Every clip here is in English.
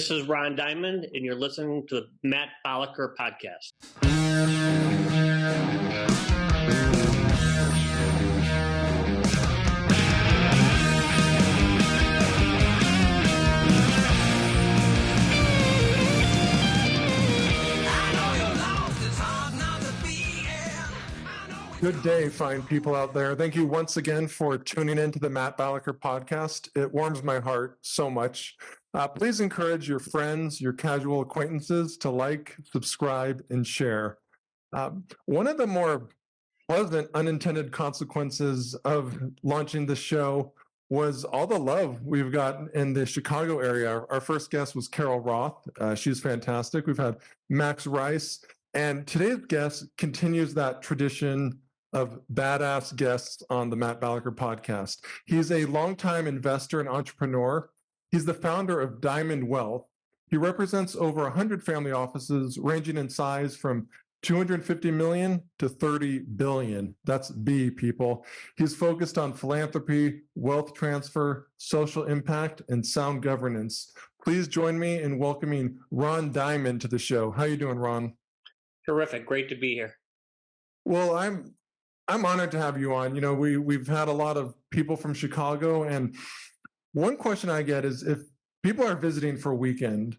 This is Ron Diamond, and you're listening to the Matt Balaker podcast. Good day, fine people out there. Thank you once again for tuning into the Matt Balaker podcast. It warms my heart so much. Please encourage your friends, your casual acquaintances to like, subscribe, and share. One of the more pleasant unintended consequences of launching the show was all the love we've gotten in the Chicago area. Our first guest was Carol Roth. She's fantastic. We've had Max Rice. And today's guest continues that tradition of badass guests on the Matt Balaker podcast. He's a longtime investor and entrepreneur. He's the founder of Diamond Wealth. He represents over 100 family offices ranging in size from 250 million to 30 billion. That's B, people. He's focused on philanthropy, wealth transfer, social impact, and sound governance. Please join me in welcoming Ron Diamond to the show. How you doing, Ron? Terrific. Great to be here. Well, I'm honored to have you on. You know, we've had a lot of people from Chicago, and one question I get is if people are visiting for a weekend,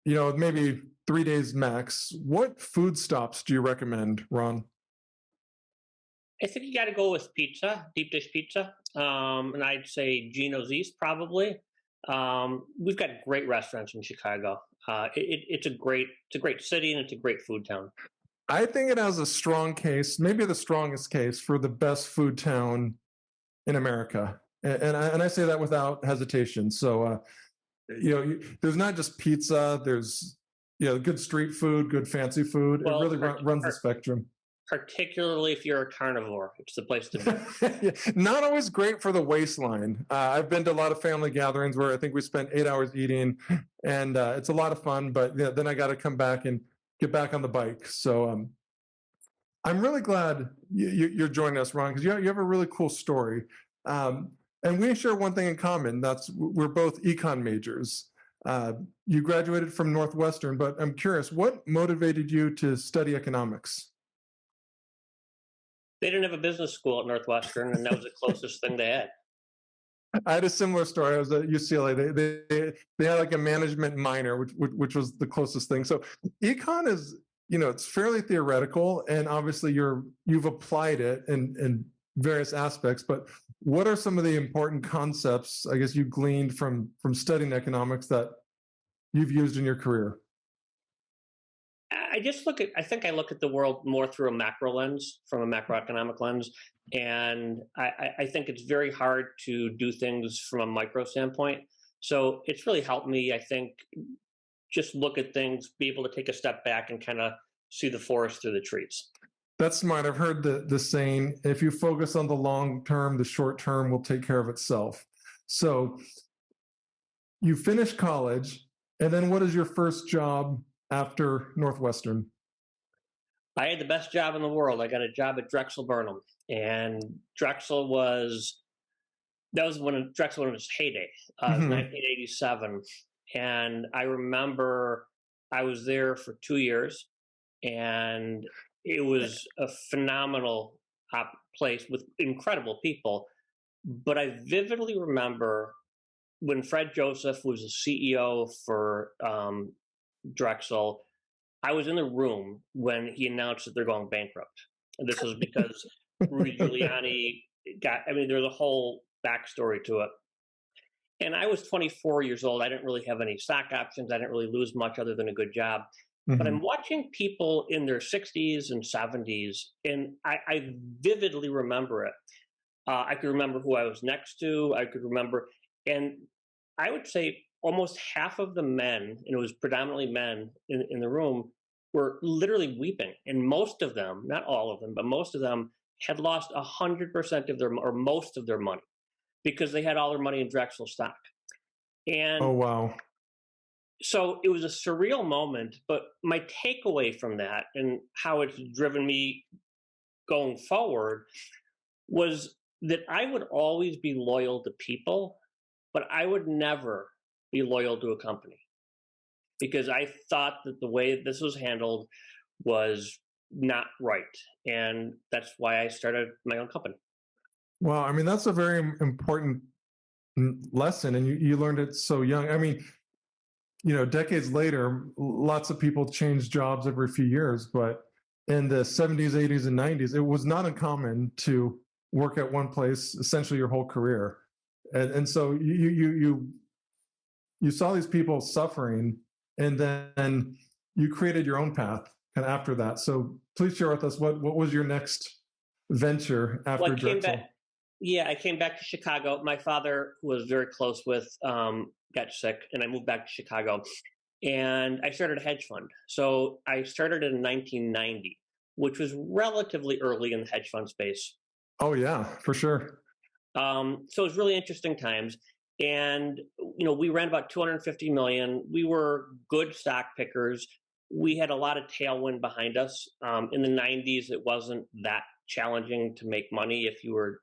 you know, maybe 3 days max, what food stops do you recommend, Ron? I think you got to go with pizza, deep dish pizza, and I'd say Gino's East probably. We've got great restaurants in Chicago. It's a great city, and it's a great food town. I think it has a strong case, maybe the strongest case for the best food town in America. And I say that without hesitation. So, you know, there's not just pizza, there's, you know, good street food, good fancy food. Well, it really runs the spectrum. Particularly if you're a carnivore, it's the place to be. Yeah, not always great for the waistline. I've been to a lot of family gatherings where I think we spent 8 hours eating, and it's a lot of fun, but yeah, then I got to come back and get back on the bike. So I'm really glad you're joining us, Ron, because you have a really cool story. And we share one thing in common. That's we're both econ majors. You graduated from Northwestern, but I'm curious, what motivated you to study economics? They didn't have a business school at Northwestern, and that was the closest thing they had. I had a similar story. I was at UCLA. They had like a management minor, which was the closest thing. So econ is, you know, it's fairly theoretical, and obviously you've applied it in various aspects. But what are some of the important concepts, I guess, you gleaned from studying economics that you've used in your career? I think I look at the world more through a macro lens, from a macroeconomic lens. And I think it's very hard to do things from a micro standpoint. So it's really helped me, I think, just look at things, be able to take a step back and kind of see the forest through the trees. That's smart. I've heard the saying, if you focus on the long term, the short term will take care of itself. So you finish college, and then what is your first job after Northwestern? I had the best job in the world. I got a job at Drexel Burnham, and Drexel was when Drexel was in its heyday, 1987. And I remember I was there for 2 years, and it was a phenomenal place with incredible people. But I vividly remember when Fred Joseph was the CEO for Drexel, I was in the room when he announced that they're going bankrupt. And this was because Rudy Giuliani there's a whole backstory to it. And I was 24 years old. I didn't really have any stock options. I didn't really lose much other than a good job. Mm-hmm. But I'm watching people in their 60s and 70s, and I vividly remember it. I could remember who I was next to. I could remember, and I would say almost half of the men, and it was predominantly men in the room, were literally weeping. And most of them, not all of them, but most of them had lost 100% of or most of their money because they had all their money in Drexel stock. And oh, wow. So it was a surreal moment, but my takeaway from that and how it's driven me going forward was that I would always be loyal to people, but I would never be loyal to a company. because I thought that the way this was handled was not right. And that's why I started my own company. Well, I mean, that's a very important lesson, and you learned it so young. I mean, decades later, lots of people change jobs every few years, but in the 70s, 80s, and 90s, it was not uncommon to work at one place essentially your whole career. And so you saw these people suffering, and then you created your own path kind of after that. So please share with us what was your next venture after Drexel? I came back to Chicago. My father, who was very close with, got sick, and I moved back to Chicago. And I started a hedge fund. So I started in 1990, which was relatively early in the hedge fund space. Oh, yeah, for sure. So it was really interesting times. And, we ran about 250 million. We were good stock pickers. We had a lot of tailwind behind us. In the 90s, it wasn't that challenging to make money if you were,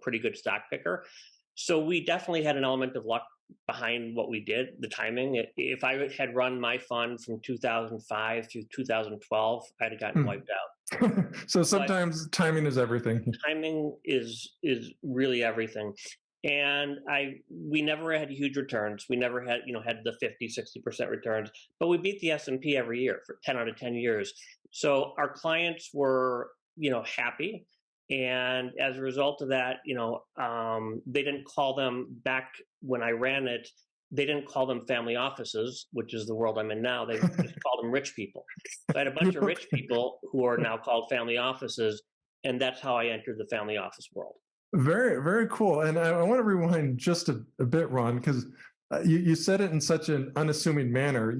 pretty good stock picker. So we definitely had an element of luck behind what we did, the timing. If I had run my fund from 2005 through 2012, I'd have gotten wiped out. So sometimes timing is everything. Timing is really everything. And we never had huge returns. We never had, had the 50, 60% returns, but we beat the S&P every year for 10 out of 10 years. So our clients were, happy. And as a result of that, they didn't call them back when I ran it. They didn't call them family offices, which is the world I'm in now. They just called them rich people. So I had a bunch of rich people who are now called family offices. And that's how I entered the family office world. Very, very cool. And I want to rewind just a bit, Ron, because you said it in such an unassuming manner.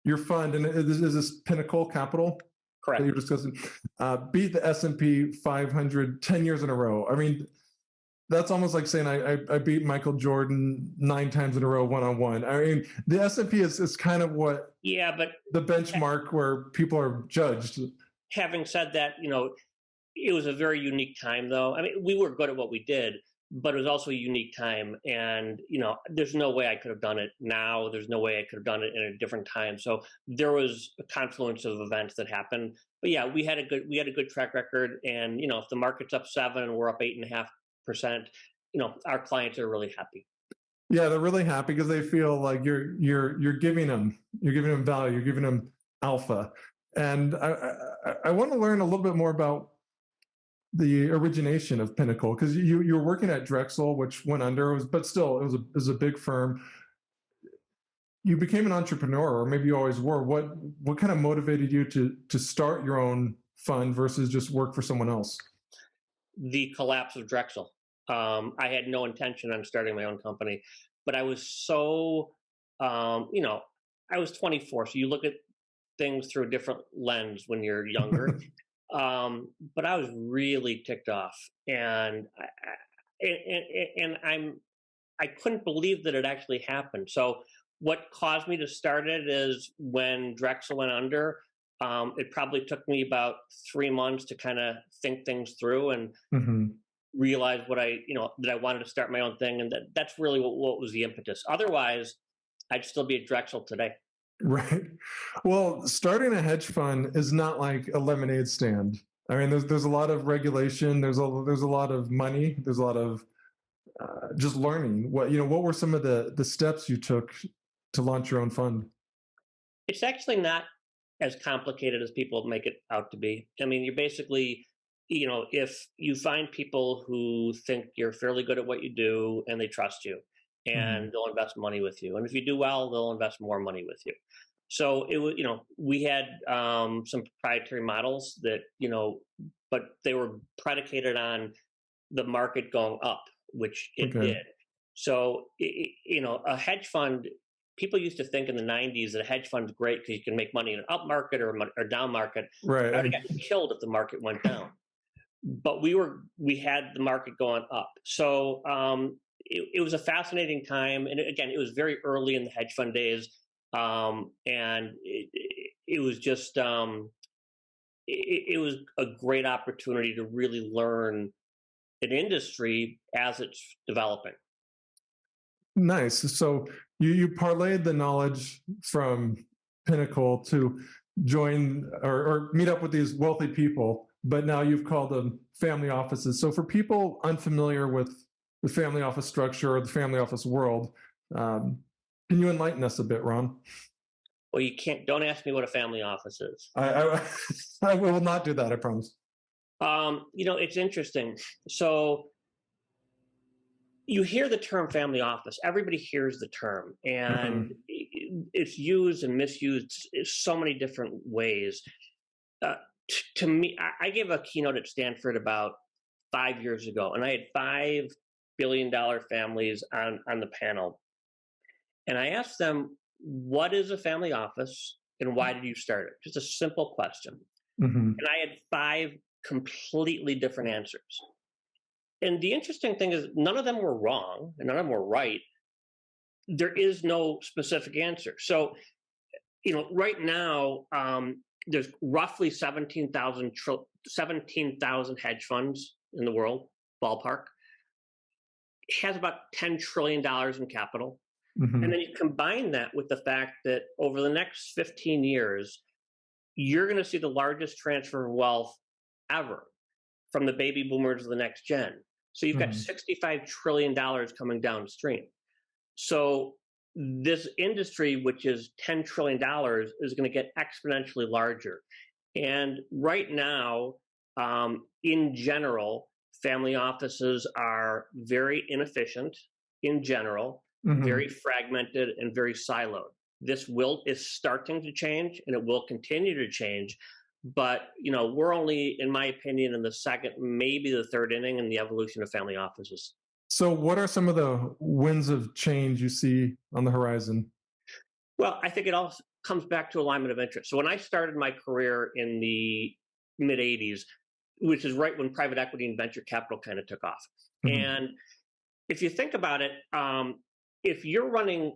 Your fund, and is this Pinnacle Capital? Correct. That you're discussing, beat the S&P 500 10 years in a row. I mean, that's almost like saying I beat Michael Jordan 9 times in a row one-on-one. I mean, the S&P is kind of what but the benchmark where people are judged. Having said that, it was a very unique time, though. I mean, we were good at what we did, but it was also a unique time. And, there's no way I could have done it now. There's no way I could have done it in a different time. So there was a confluence of events that happened. But yeah, we had a good track record. And, if the market's up 7% and we're up 8.5%, our clients are really happy. Yeah, they're really happy because they feel like you're giving them value, you're giving them alpha. And I want to learn a little bit more about the origination of Pinnacle, because you were working at Drexel, which went under, but still it was a big firm. You became an entrepreneur, or maybe you always were. What kind of motivated you to start your own fund versus just work for someone else? The collapse of Drexel. I had no intention on starting my own company, but I was so, I was 24, so you look at things through a different lens when you're younger. But I was really ticked off, and I couldn't believe that it actually happened. So what caused me to start it is when Drexel went under, it probably took me about 3 months to kind of think things through and realize that I wanted to start my own thing. And that's really what was the impetus. Otherwise, I'd still be at Drexel today. Right. Well, starting a hedge fund is not like a lemonade stand. I mean, there's a lot of regulation. There's a lot of money. There's a lot of just learning. What were some of the steps you took to launch your own fund? It's actually not as complicated as people make it out to be. I mean, you basically, if you find people who think you're fairly good at what you do and they trust you, and they'll invest money with you. And if you do well, they'll invest more money with you. So it was, we had some proprietary models that, but they were predicated on the market going up, which it did. So, a hedge fund, people used to think in the 90s that a hedge fund's great because you can make money in an up market or down market. Right. I would have gotten killed if the market went down. But we had the market going up. So, it was a fascinating time. And again, it was very early in the hedge fund days. And it was just, it was a great opportunity to really learn an industry as it's developing. Nice. So you parlayed the knowledge from Pinnacle to join or meet up with these wealthy people, but now you've called them family offices. So for people unfamiliar with the family office structure or the family office world, can you enlighten us a bit, Ron? Well, don't ask me what a family office is. I will not do that, I promise. It's interesting. So you hear the term family office, everybody hears the term, and it's used and misused in so many different ways. To me, I gave a keynote at Stanford about 5 years ago, and I had $5 billion families on the panel. And I asked them, what is a family office and why did you start it? Just a simple question. And I had 5 completely different answers. And the interesting thing is none of them were wrong and none of them were right. There is no specific answer. So, right now, there's roughly 17,000 hedge funds in the world, ballpark. It has about $10 trillion in capital. And then you combine that with the fact that over the next 15 years, you're going to see the largest transfer of wealth ever from the baby boomers to the next gen. So you've got $65 trillion coming downstream. So this industry, which is $10 trillion, is going to get exponentially larger. And right now, in general, family offices are very inefficient in general, very fragmented and very siloed. This is starting to change and it will continue to change. But, we're only, in my opinion, in the second, maybe the third inning in the evolution of family offices. So what are some of the winds of change you see on the horizon? Well, I think it all comes back to alignment of interest. So when I started my career in the mid-'80s, which is right when private equity and venture capital kind of took off. And if you think about it, if you're running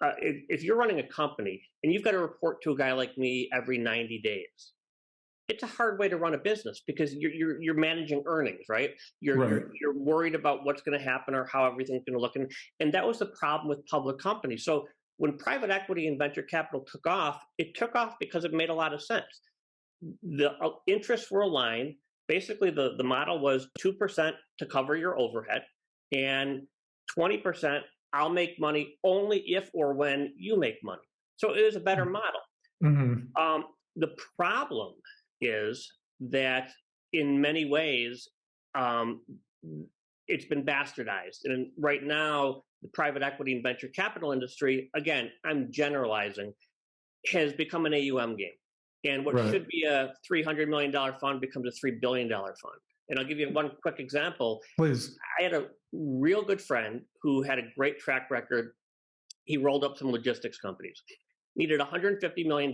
a company and you've got to report to a guy like me every 90 days, it's a hard way to run a business because you're managing earnings, right? You're worried about what's going to happen or how everything's going to look, and that was the problem with public companies. So when private equity and venture capital took off, it took off because it made a lot of sense. The interests were aligned. Basically, the model was 2% to cover your overhead, and 20% I'll make money only if or when you make money. So it was a better model. The problem is that in many ways, it's been bastardized. And right now, the private equity and venture capital industry, again, I'm generalizing, has become an AUM game. And what should be a $300 million fund becomes a $3 billion fund. And I'll give you one quick example. Please. I had a real good friend who had a great track record. He rolled up some logistics companies, needed $150 million,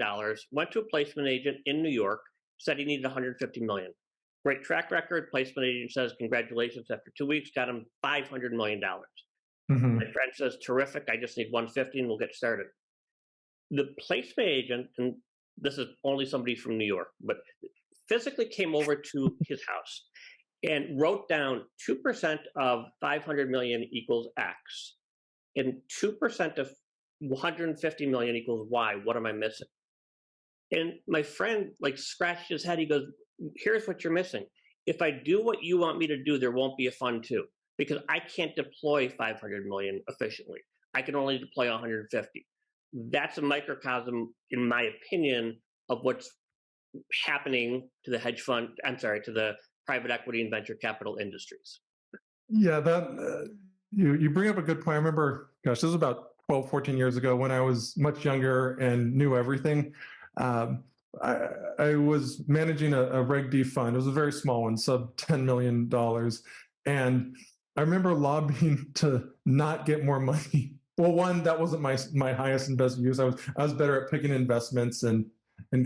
went to a placement agent in New York, said he needed $150 million. Great track record. Placement agent says, congratulations. After 2 weeks, got him $500 million. My friend says, terrific. I just need 150 and we'll get started. The placement agent, and this is only somebody from New York, but physically came over to his house and wrote down 2% of 500 million equals X and 2% of 150 million equals Y. What am I missing? And my friend scratched his head. He goes, here's what you're missing. If I do what you want me to do, there won't be a fund 2 because I can't deploy 500 million efficiently. I can only deploy 150. That's a microcosm, in my opinion, of what's happening to the to the private equity and venture capital industries. Yeah, you bring up a good point. I remember, this was about 12, 14 years ago when I was much younger and knew everything. I was managing a Reg D fund. It was a very small one, sub $10 million. And I remember lobbying to not get more money. Well, one, that wasn't my highest and best use. I was better at picking investments and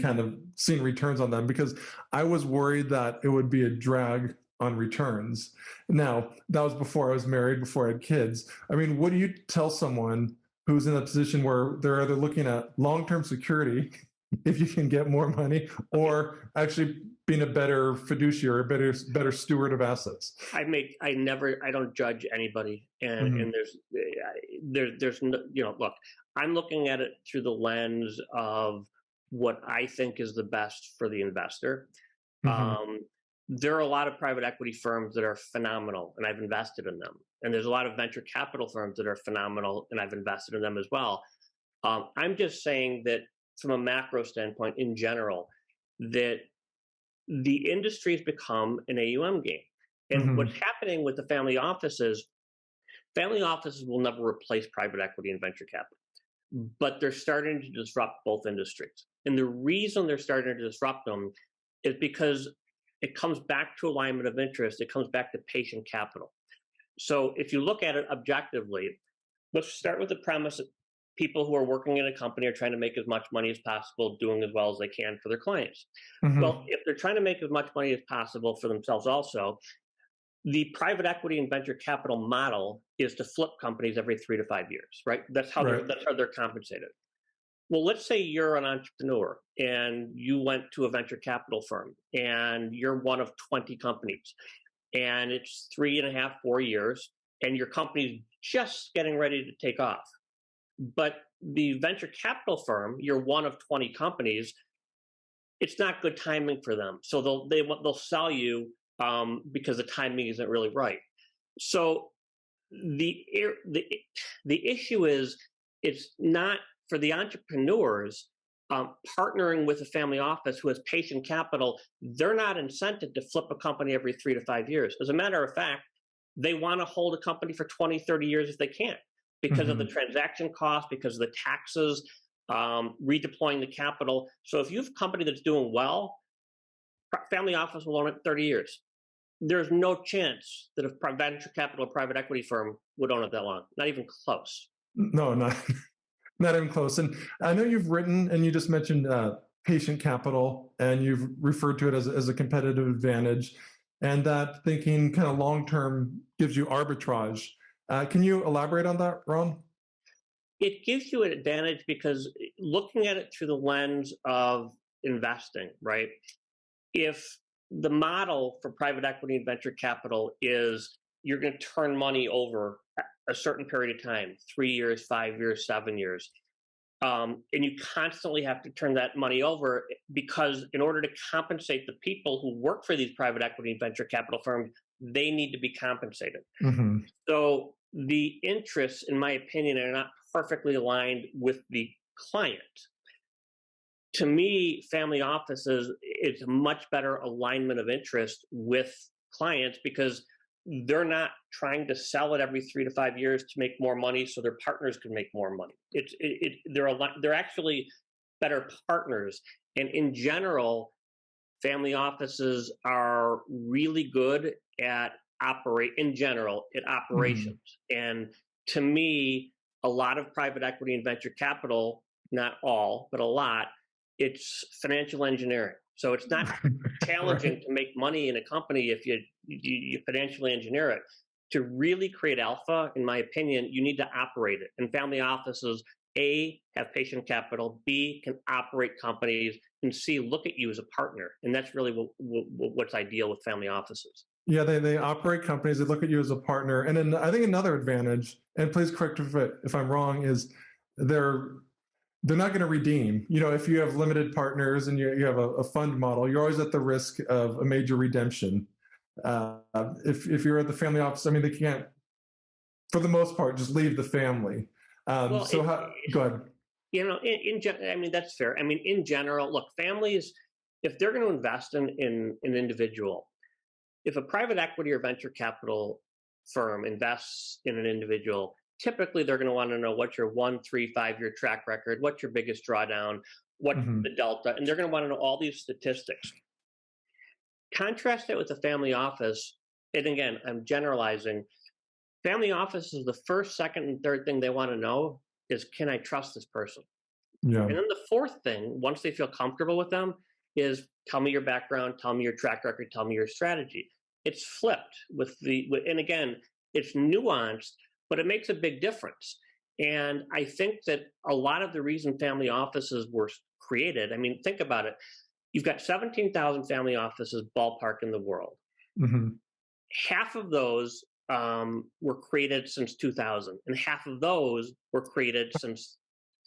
kind of seeing returns on them because I was worried that it would be a drag on returns. Now, that was before I was married, before I had kids. I mean, what do you tell someone who's in a position where they're either looking at long-term security if you can get more money, or actually being a better fiduciary, a better steward of assets. I don't judge anybody, and there's no, look, I'm looking at it through the lens of what I think is the best for the investor. There are a lot of private equity firms that are phenomenal, and I've invested in them. And there's a lot of venture capital firms that are phenomenal, and I've invested in them as well. I'm just saying that from a macro standpoint in general, that the industry has become an AUM game. And what's happening with the family offices will never replace private equity and venture capital, but they're starting to disrupt both industries. And the reason they're starting to disrupt them is because it comes back to alignment of interest. It comes back to patient capital. So if you look at it objectively, let's start with the premise that people who are working in a company are trying to make as much money as possible, doing as well as they can for their clients. Well, if they're trying to make as much money as possible for themselves also, the private equity and venture capital model is to flip companies every 3 to 5 years, right? That's how they're compensated. Well, let's say you're an entrepreneur and you went to a venture capital firm and you're one of 20 companies, and it's 3.5, 4 years, and your company's just getting ready to take off. But the venture capital firm, you're one of 20 companies, it's not good timing for them. So they'll sell you because the timing isn't really right. So the issue is, it's not for the entrepreneurs partnering with a family office who has patient capital. They're not incented to flip a company every 3 to 5 years. As a matter of fact, they want to hold a company for 20, 30 years if they can, because of the transaction cost, because of the taxes, redeploying the capital. So if you have a company that's doing well, family office will own it 30 years. There's no chance that a venture capital or private equity firm would own it that long. Not even close. No, not even close. And I know you've written, and you just mentioned patient capital, and you've referred to it as a competitive advantage, and that thinking kind of long-term gives you arbitrage. Can you elaborate on that, Ron? It gives you an advantage because looking at it through the lens of investing, right? If the model for private equity and venture capital is you're going to turn money over a certain period of time, 3 years, 5 years, 7 years, and you constantly have to turn that money over, because in order to compensate the people who work for these private equity and venture capital firms, they need to be compensated. So the interests, in my opinion, are not perfectly aligned with the client. To me, family offices, it's a much better alignment of interest with clients, because they're not trying to sell it every 3 to 5 years to make more money so their partners can make more money. They're actually better partners. And in general, family offices are really good at operations. And to me, a lot of private equity and venture capital, not all, but a lot, it's financial engineering. So it's not challenging to make money in a company if you financially engineer it. To really create alpha, in my opinion, you need to operate it. And family offices, A, have patient capital, B, can operate companies, and C, look at you as a partner. And that's really what's ideal with family offices. Yeah, they operate companies, they look at you as a partner. And then I think another advantage, and please correct me if I'm wrong, is they're not going to redeem. If you have limited partners and you have a fund model, you're always at the risk of a major redemption. If you're at the family office, I mean, they can't, for the most part, just leave the family. Go ahead. I mean, that's fair. I mean, in general, look, families, if they're going to invest in an individual, if a private equity or venture capital firm invests in an individual, typically they're going to want to know what's your 1, 3, 5 year track record, what's your biggest drawdown, what's the delta, and they're going to want to know all these statistics. Contrast it with a family office, and again, I'm generalizing. Family office is the first, second, and third thing they want to know is, can I trust this person? Yeah. And then the fourth thing, once they feel comfortable with them, is tell me your background, tell me your track record, tell me your strategy. It's flipped and again, it's nuanced, but it makes a big difference. And I think that a lot of the reason family offices were created, I mean, think about it. You've got 17,000 family offices ballpark in the world. Mm-hmm. Half of those were created since 2000, and half of those were created since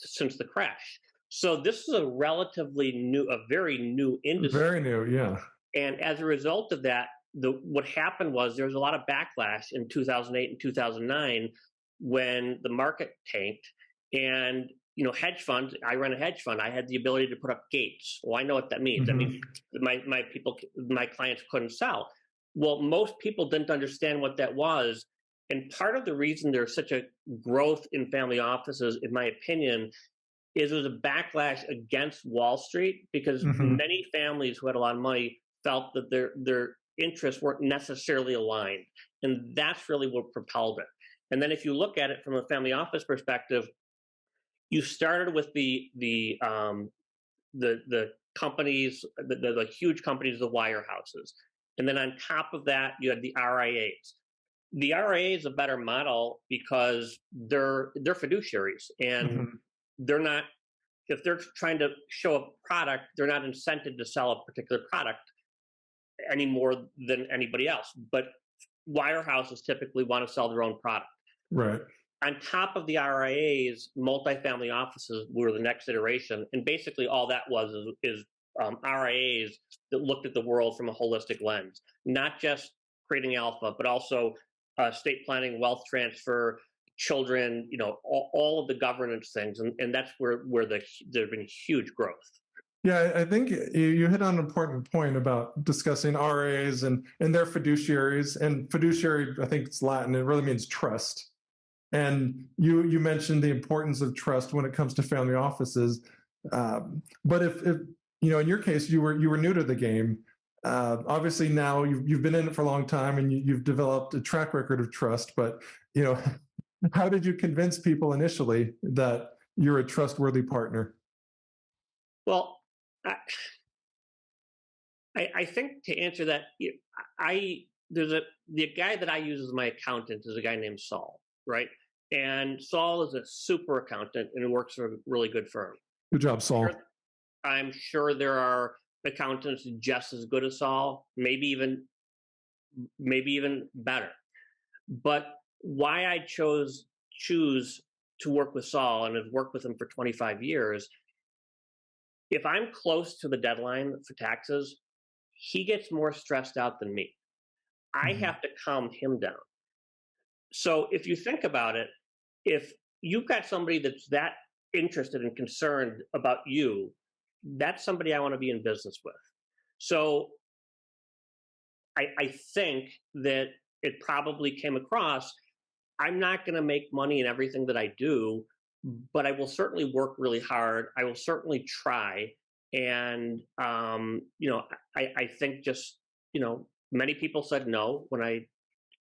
the crash. So this is a relatively new, a very new industry. Very new, yeah. And as a result of that, what happened was there was a lot of backlash in 2008 and 2009 when the market tanked. And hedge funds. I run a hedge fund. I had the ability to put up gates. Well, I know what that means. Mm-hmm. I mean, my clients couldn't sell. Well, most people didn't understand what that was. And part of the reason there's such a growth in family offices, in my opinion, is there was a backlash against Wall Street because Mm-hmm. many families who had a lot of money felt that their interests weren't necessarily aligned. And that's really what propelled it. And then if you look at it from a family office perspective, you started with the companies, the huge companies, the wirehouses. And then on top of that, you had the RIAs. The RIA is a better model because they're fiduciaries, and Mm-hmm. they're not. If they're trying to show a product, they're not incented to sell a particular product any more than anybody else. But wirehouses typically want to sell their own product. Right. On top of the RIAs, multifamily offices were the next iteration, and basically all that is RIAs that looked at the world from a holistic lens, not just creating alpha, but also estate planning, wealth transfer, children, all of the governance things, and that's where there's been huge growth. Yeah, I think you hit on an important point about discussing RAs and their fiduciaries. And fiduciary, I think it's Latin, it really means trust. And you mentioned the importance of trust when it comes to family offices. But if in your case, you were new to the game. Obviously now you've been in it for a long time and you've developed a track record of trust. But how did you convince people initially that you're a trustworthy partner? Well, I think to answer that, the guy that I use as my accountant is a guy named Saul, right? And Saul is a super accountant and works for a really good firm. Good job, Saul. I'm sure there are accountants just as good as Saul, maybe even better. But why I choose to work with Saul and have worked with him for 25 years, if I'm close to the deadline for taxes, he gets more stressed out than me. I have to calm him down. So if you think about it, if you've got somebody that's that interested and concerned about you, that's somebody I want to be in business with. So I think that it probably came across, I'm not going to make money in everything that I do, but I will certainly work really hard. I will certainly try. And, I think just, many people said no when I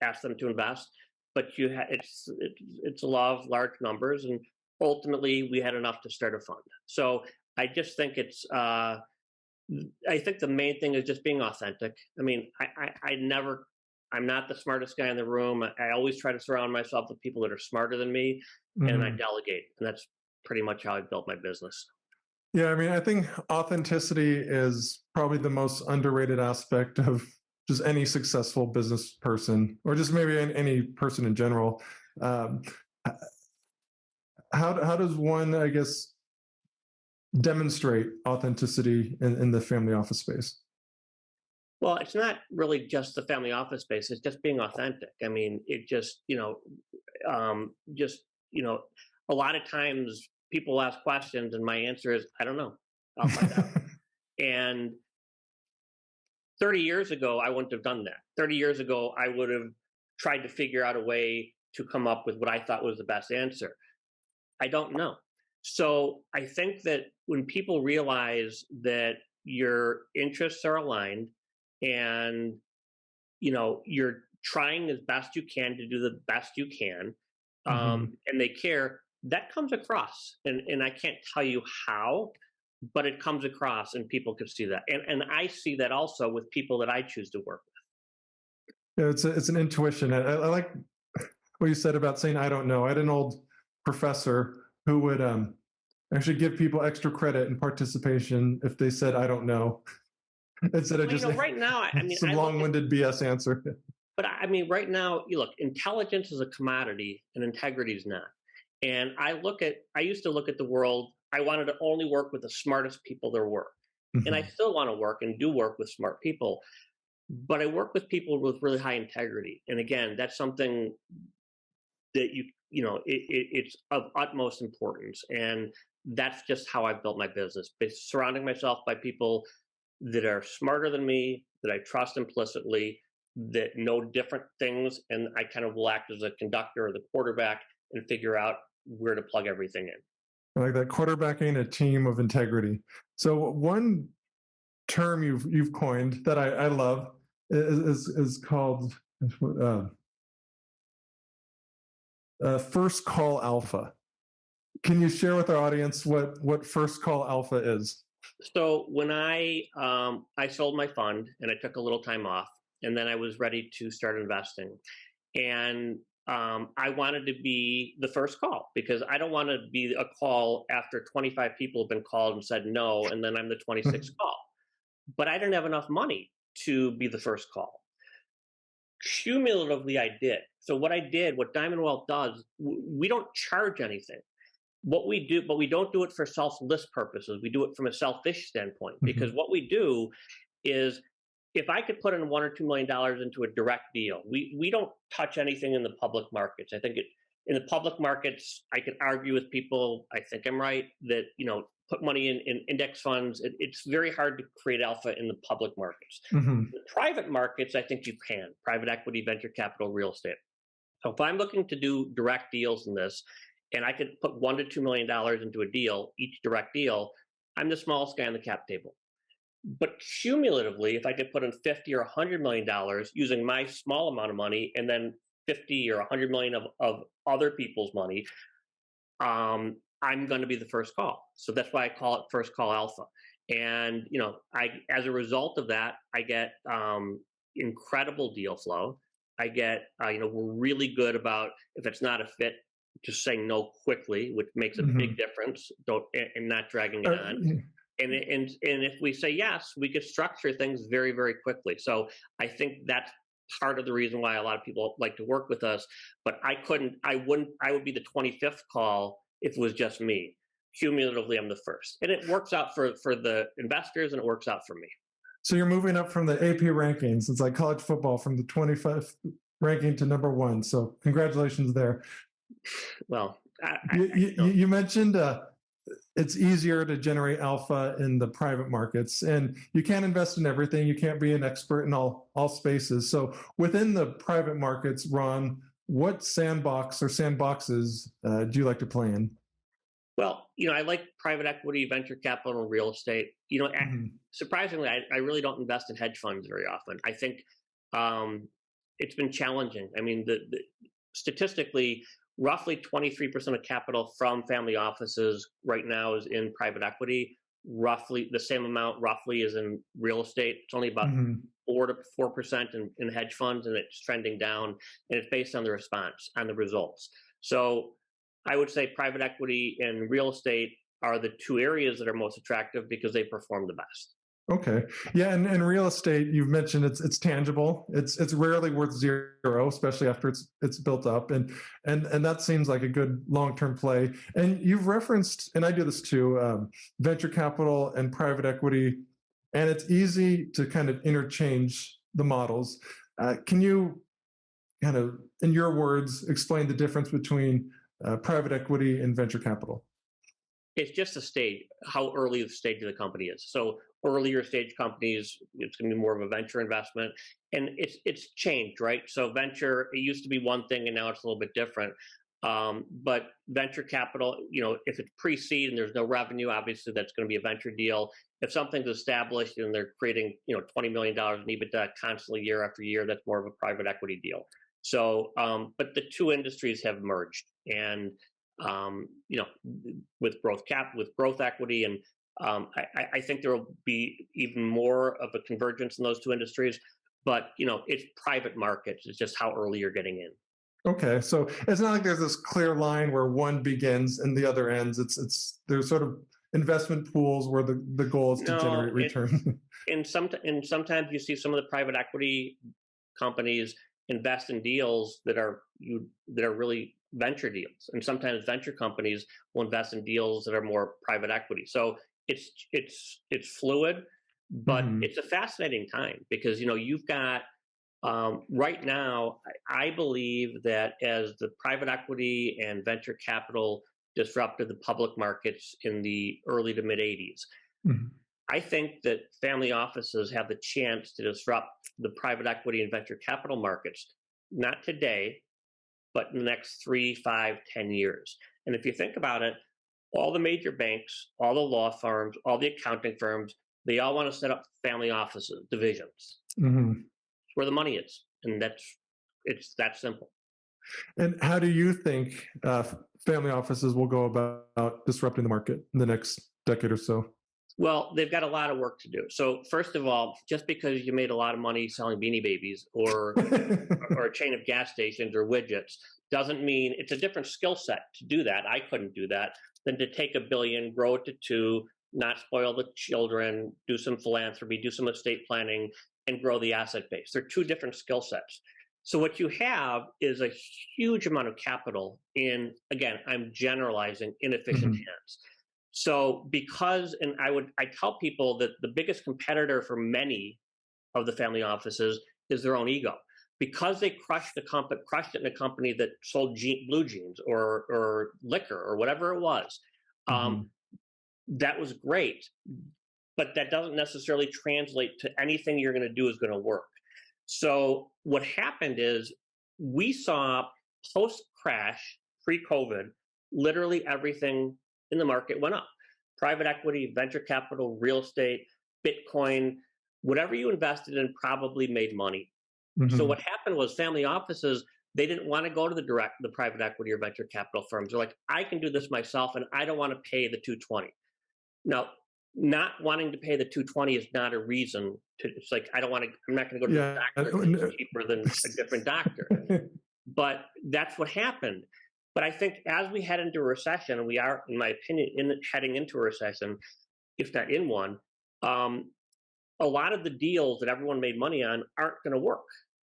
asked them to invest, but it's a law of large numbers. And ultimately we had enough to start a fund. So I just think I think the main thing is just being authentic. I mean, I'm not the smartest guy in the room. I always try to surround myself with people that are smarter than me, and I delegate. And that's pretty much how I built my business. Yeah, I mean, I think authenticity is probably the most underrated aspect of just any successful business person, or just maybe any person in general. How does one, I guess, demonstrate authenticity in the family office space? Well, it's not really just the family office space. It's just being authentic. I mean, it just, a lot of times people ask questions and my answer is, I don't know. I'll find out. And 30 years ago, I wouldn't have done that. 30 years ago, I would have tried to figure out a way to come up with what I thought was the best answer. I don't know. So I think that when people realize that your interests are aligned and, you're trying as best you can to do the best you can, and they care, that comes across. And I can't tell you how, but it comes across and people can see that. And I see that also with people that I choose to work with. Yeah, it's an intuition. I like what you said about saying, I don't know. I had an old professor who would actually give people extra credit and participation if they said, I don't know, instead of just right now, I mean, some long-winded BS answer. But I mean, right now, you look, intelligence is a commodity and integrity is not. And I used to look at the world, I wanted to only work with the smartest people there were. And I still want to work and do work with smart people, but I work with people with really high integrity. And again, that's something that it's of utmost importance. And that's just how I've built my business, surrounding myself by people that are smarter than me, that I trust implicitly, that know different things, and I kind of will act as a conductor or the quarterback and figure out where to plug everything in. I like that, quarterbacking a team of integrity. So one term you've coined that I love is called first call alpha. Can you share with our audience what first call alpha is? So when I sold my fund and I took a little time off, and then I was ready to start investing, and I wanted to be the first call, because I don't want to be a call after 25 people have been called and said no, and then I'm the 26th call. But I didn't have enough money to be the first call. Cumulatively, I did. So what Diamond Wealth does, we don't charge anything. What we do, but we don't do it for selfless purposes. We do it from a selfish standpoint, because what we do is, if I could put in $1 or $2 million into a direct deal, we don't touch anything in the public markets. I think in the public markets, I could argue with people, I think I'm right, that, put money in index funds. It's very hard to create alpha in the public markets. The private markets, I think you can. Private equity, venture capital, real estate. So if I'm looking to do direct deals in this, and I could put $1 to $2 million into a deal, each direct deal, I'm the smallest guy on the cap table. But cumulatively, if I could put in $50 or $100 million using my small amount of money, and then 50 or 100 million of other people's money, I'm going to be the first call. So that's why I call it first call alpha. And, as a result of that, I get incredible deal flow. I get, we're really good about, if it's not a fit, just saying no quickly, which makes a big difference, and not dragging it on. And if we say yes, we could structure things very, very quickly. So I think that's part of the reason why a lot of people like to work with us. But I would be the 25th call if it was just me. Cumulatively, I'm the first. And it works out for the investors, and it works out for me. So you're moving up from the AP rankings. It's like college football, from the 25th ranking to number 1. So congratulations there. Well, you mentioned it's easier to generate alpha in the private markets, and you can't invest in everything. You can't be an expert in all spaces. So within the private markets, Ron, what sandbox or sandboxes do you like to play in? Well, I like private equity, venture capital, and real estate. Surprisingly, I really don't invest in hedge funds very often. I think it's been challenging. I mean, statistically, roughly 23% of capital from family offices right now is in private equity. Roughly the same amount is in real estate. It's only about 4% in hedge funds, and it's trending down, and it's based on the response, on the results. So I would say private equity and real estate are the two areas that are most attractive because they perform the best. Okay. Yeah. And real estate, you've mentioned it's tangible. It's rarely worth zero, especially after it's built up. And that seems like a good long-term play. And you've referenced, and I do this too, venture capital and private equity, and it's easy to kind of interchange the models. Can you kind of, in your words, explain the difference between private equity and venture capital? It's just a stage, how early the stage of the company is. So earlier stage companies, it's going to be more of a venture investment, and it's changed, right? So venture, it used to be one thing, and now it's a little bit different. But venture capital, if it's pre-seed and there's no revenue, obviously that's going to be a venture deal. If something's established and they're creating, $20 million in EBITDA constantly year after year, that's more of a private equity deal. So, but the two industries have merged, and with growth equity, and I think there will be even more of a convergence in those two industries. But it's private markets. It's just how early you're getting in. Okay, so it's not like there's this clear line where one begins and the other ends. There's sort of investment pools where the goal is to No, generate return. and sometimes you see some of the private equity companies invest in deals that are really venture deals, and sometimes venture companies will invest in deals that are more private equity. So it's fluid, but it's a fascinating time because you've got right now. I believe that as the private equity and venture capital disrupted the public markets in the early to mid '80s. I think that family offices have the chance to disrupt the private equity and venture capital markets, not today, but in the next 3, 5, 10 years. And if you think about it, all the major banks, all the law firms, all the accounting firms, they all want to set up family offices, divisions. It's where the money is. And it's that simple. And how do you think family offices will go about disrupting the market in the next decade or so? Well, they've got a lot of work to do. So first of all, just because you made a lot of money selling Beanie Babies or a chain of gas stations or widgets doesn't mean it's a different skill set to do that. I couldn't do that than to take $1 billion, grow it to 2, not spoil the children, do some philanthropy, do some estate planning, and grow the asset base. They're 2 different skill sets. So what you have is a huge amount of capital in, again, I'm generalizing, inefficient hands. So I tell people that the biggest competitor for many of the family offices is their own ego. Because they crushed it in a company that sold blue jeans or liquor or whatever it was, that was great. But that doesn't necessarily translate to anything you're going to do is going to work. So what happened is we saw post-crash, pre-COVID, literally everything in the market went up. Private equity, venture capital, real estate, Bitcoin, whatever you invested in probably made money. So what happened was family offices, they didn't want to go to the private equity or venture capital firms. They're like, I can do this myself and I don't want to pay the $220. Now, not wanting to pay the $220 is not a reason to, it's like, I'm not going to go to the doctor, it's cheaper than a different doctor. But that's what happened. But I think as we head into a recession, and we are, in my opinion, heading into a recession, if not in one, a lot of the deals that everyone made money on aren't going to work.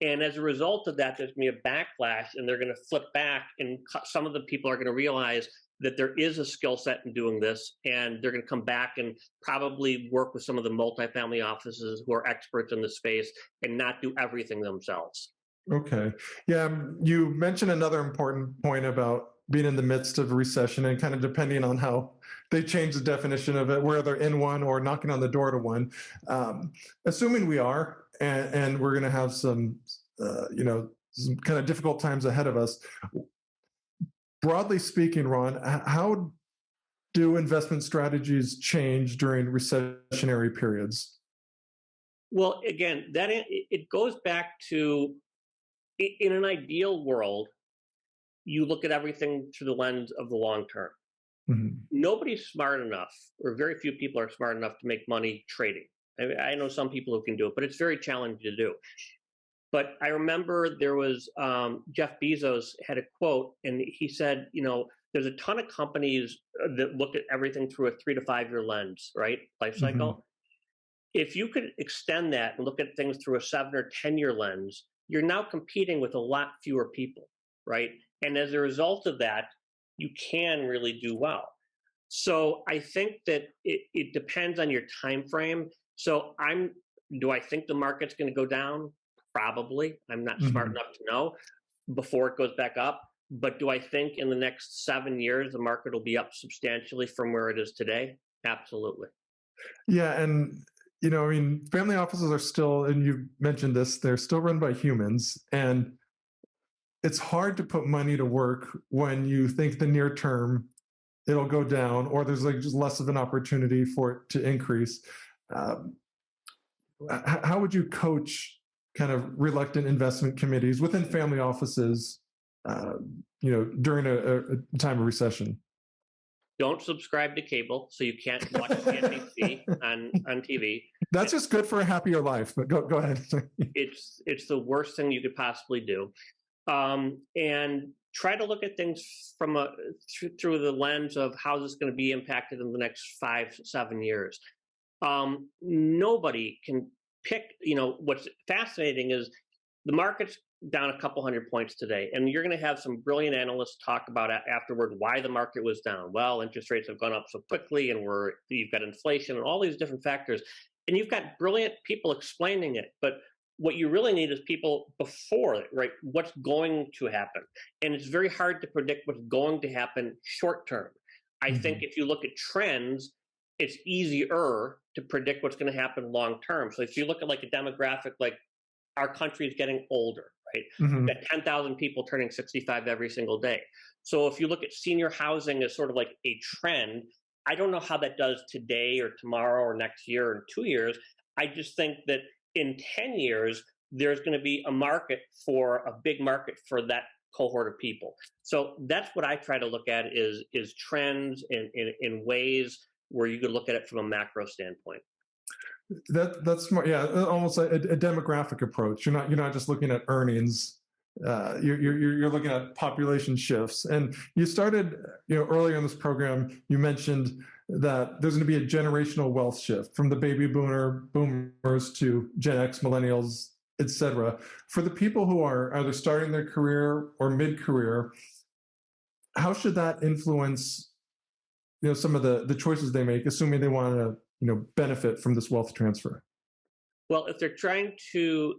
And as a result of that, there's going to be a backlash, and they're going to flip back, and some of the people are going to realize that there is a skill set in doing this, and they're going to come back and probably work with some of the multifamily offices who are experts in the space and not do everything themselves. Okay. Yeah, you mentioned another important point about being in the midst of a recession and kind of depending on how they change the definition of it, whether in one or knocking on the door to one. Assuming we are, and we're going to have some kind of difficult times ahead of us. Broadly speaking, Ron, how do investment strategies change during recessionary periods? Well, again, it goes back to, in an ideal world, you look at everything through the lens of the long term. Nobody's smart enough, or very few people are smart enough to make money trading. I know some people who can do it, but it's very challenging to do. But I remember there was Jeff Bezos had a quote, and he said, there's a ton of companies that look at everything through a 3 to 5 year lens, right? Life cycle. If you could extend that and look at things through a 7 or 10 year lens, you're now competing with a lot fewer people, right? And as a result of that, you can really do well. So I think that it depends on your time frame. So do I think the market's going to go down? Probably. I'm not smart enough to know before it goes back up. But do I think in the next 7 years the market will be up substantially from where it is today? Absolutely. Yeah, and family offices are still, and you mentioned this, they're still run by humans, and it's hard to put money to work when you think the near term it'll go down, or there's like just less of an opportunity for it to increase. How would you coach kind of reluctant investment committees within family offices, during a time of recession? Don't subscribe to cable, so you can't watch CNBC on TV. That's just good for a happier life. But go ahead. It's the worst thing you could possibly do. and try to look at things from through the lens of how this is going to be impacted in the next 5-7 years. Nobody can pick. What's fascinating is the market's down a couple hundred points today, and you're going to have some brilliant analysts talk about afterward why the market was down. Well, interest rates have gone up so quickly, and you've got inflation and all these different factors, and you've got brilliant people explaining it. But what you really need is people before it, right? What's going to happen? And it's very hard to predict what's going to happen short term. I think if you look at trends, it's easier to predict what's going to happen long term. So if you look at like a demographic, like our country is getting older, right? We've got 10,000 people turning 65 every single day. So if you look at senior housing as sort of like a trend, I don't know how that does today or tomorrow or next year or in 2 years. I just think that in 10 years, there's going to be a big market for that cohort of people. So that's what I try to look at is trends in ways where you could look at it from a macro standpoint. That's smart. Yeah, almost like a demographic approach. You're not just looking at earnings. You're looking at population shifts. And you started, earlier in this program, you mentioned that there's going to be a generational wealth shift from the baby boomers to Gen X, millennials, et cetera. For the people who are either starting their career or mid-career, how should that influence, some of the choices they make, assuming they want to, benefit from this wealth transfer? Well, if they're trying to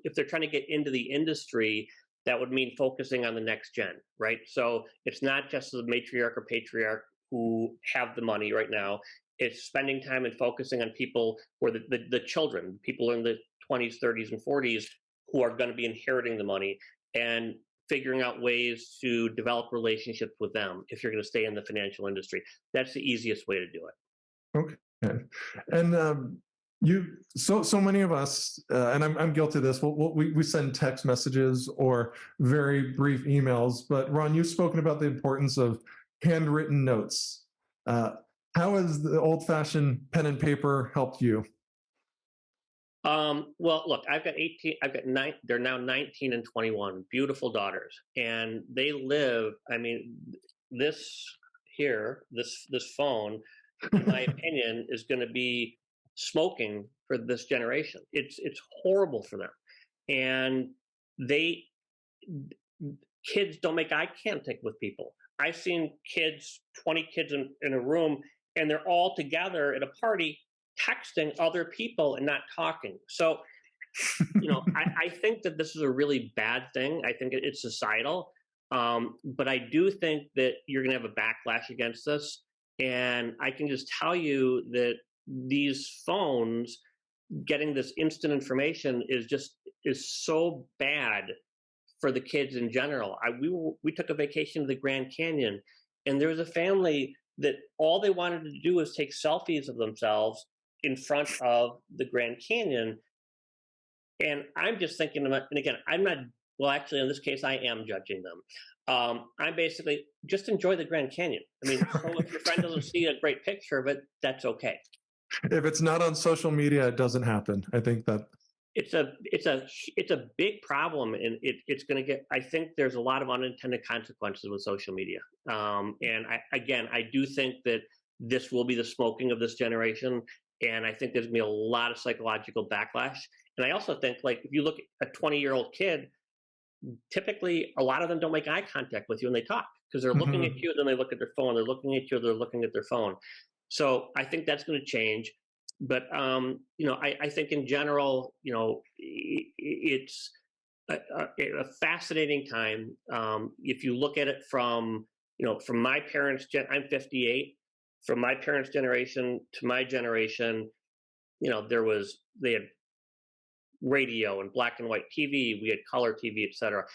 get into the industry, that would mean focusing on the next gen, right? So it's not just the matriarch or patriarch who have the money right now. It's spending time and focusing on people who are the children, people in the 20s, 30s, and 40s who are going to be inheriting the money, and figuring out ways to develop relationships with them if you're going to stay in the financial industry. That's the easiest way to do it. Okay. And so many of us, and I'm guilty of this, we send text messages or very brief emails, but Ron, you've spoken about the importance of handwritten notes. How has the old-fashioned pen and paper helped you? Well, look, they're now 19 and 21, beautiful daughters, and they live, this phone, in my opinion, is going to be smoking for this generation. It's horrible for them. And kids don't make eye contact with people. I've seen 20 kids in a room, and they're all together at a party texting other people and not talking. So, I think that this is a really bad thing. I think it's societal. But I do think that you're going to have a backlash against this. And I can just tell you that these phones, getting this instant information is so bad for the kids in general. We took a vacation to the Grand Canyon, and there was a family that all they wanted to do was take selfies of themselves in front of the Grand Canyon. And I'm just thinking about, and again, well, actually, in this case, I am judging them. I'm basically just enjoy the Grand Canyon. So if your friend doesn't see a great picture of it, that's okay. If it's not on social media, it doesn't happen. I think that it's a big problem, and it's going to get. I think there's a lot of unintended consequences with social media. And I do think that this will be the smoking of this generation, and I think there's going to be a lot of psychological backlash. And I also think, like, if you look at a 20-year-old kid, typically a lot of them don't make eye contact with you when they talk, because they're looking at you, then they look at their phone. They're looking at you, they're looking at their phone. So I think that's going to change. But I think in general, it's a fascinating time. If you look at it from my parents' I'm 58. From my parents' generation to my generation, they had radio and black and white TV, we had color TV, etc.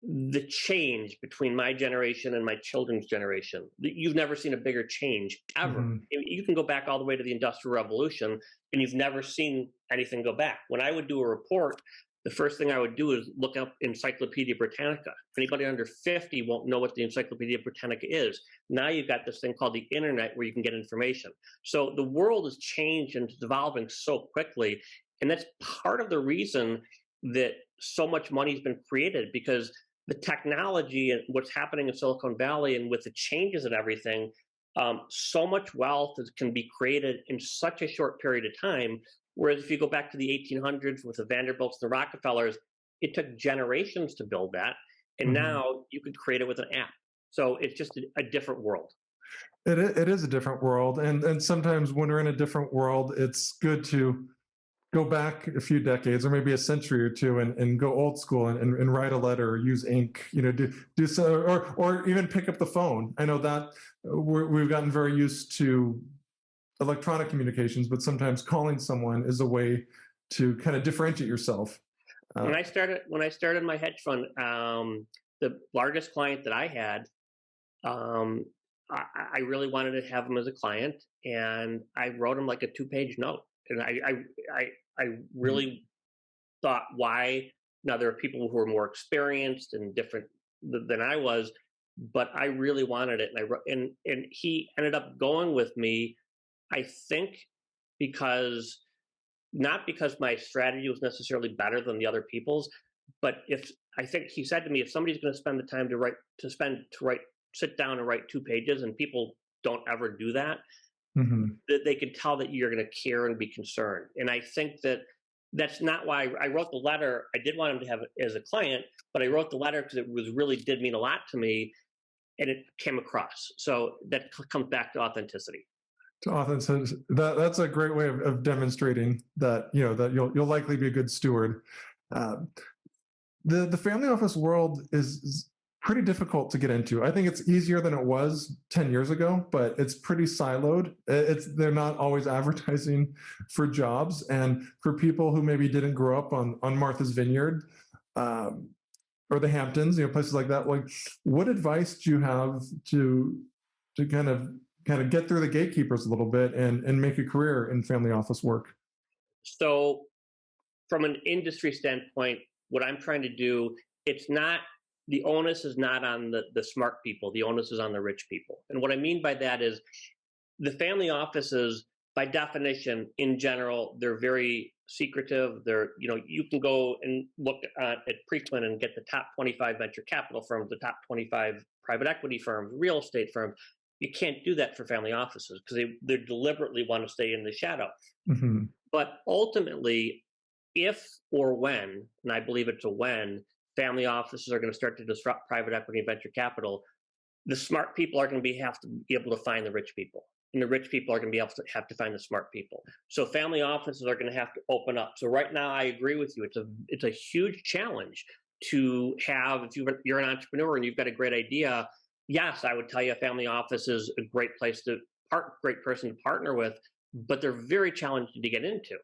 The change between my generation and my children's generation, you've never seen a bigger change ever. You can go back all the way to the Industrial Revolution, and you've never seen anything go back. When I would do a report, the first thing I would do is look up Encyclopedia Britannica. Anybody under 50 won't know what the Encyclopedia Britannica is. Now you've got this thing called the internet where you can get information. So the world has changed and it's evolving so quickly. And that's part of the reason that so much money has been created, because the technology and what's happening in Silicon Valley and with the changes and everything, so much wealth can be created in such a short period of time. Whereas if you go back to the 1800s with the Vanderbilts and the Rockefellers, it took generations to build that. And now you could create it with an app. So it's just a different world. It is a different world. And sometimes when we're in a different world, it's good to go back a few decades or maybe a century or two and go old school and write a letter or use ink, do so, or even pick up the phone. I know that we've gotten very used to electronic communications, but sometimes calling someone is a way to kind of differentiate yourself. When I started my hedge fund, the largest client that I had, I really wanted to have him as a client, and I wrote him like a 2-page note. And I really thought, why? Now there are people who are more experienced and different than I was, but I really wanted it, and I wrote, and he ended up going with me. I think not because my strategy was necessarily better than the other people's, but I think he said to me, if somebody's going to spend the time to sit down and write 2 pages, and people don't ever do that, that they can tell that you're going to care and be concerned. And I think that's not why I wrote the letter. I did want him to have it as a client, but I wrote the letter because it really did mean a lot to me, and it came across. So that comes back to authenticity. That's a great way of demonstrating that that you'll likely be a good steward. The family office world is pretty difficult to get into. I think it's easier than it was 10 years ago, but it's pretty siloed. They're not always advertising for jobs, and for people who maybe didn't grow up on Martha's Vineyard or the Hamptons, places like that. Like, what advice do you have to kind of get through the gatekeepers a little bit and make a career in family office work? So from an industry standpoint, what I'm trying to do, the onus is not on the smart people. The onus is on the rich people. And what I mean by that is the family offices, by definition, in general, they're very secretive. You can go and look at Preqin and get the top 25 venture capital firms, the top 25 private equity firms, real estate firms. You can't do that for family offices because they deliberately want to stay in the shadow. But ultimately, if or when, and I believe it's a when, family offices are going to start to disrupt private equity and venture capital, the smart people are going to have to be able to find the rich people, and the rich people are going to have to find the smart people. So family offices are going to have to open up. So right now, I agree with you. It's a huge challenge to have. If you're an entrepreneur and you've got a great idea, yes, I would tell you a family office is a great great person to partner with, but they're very challenging to get into.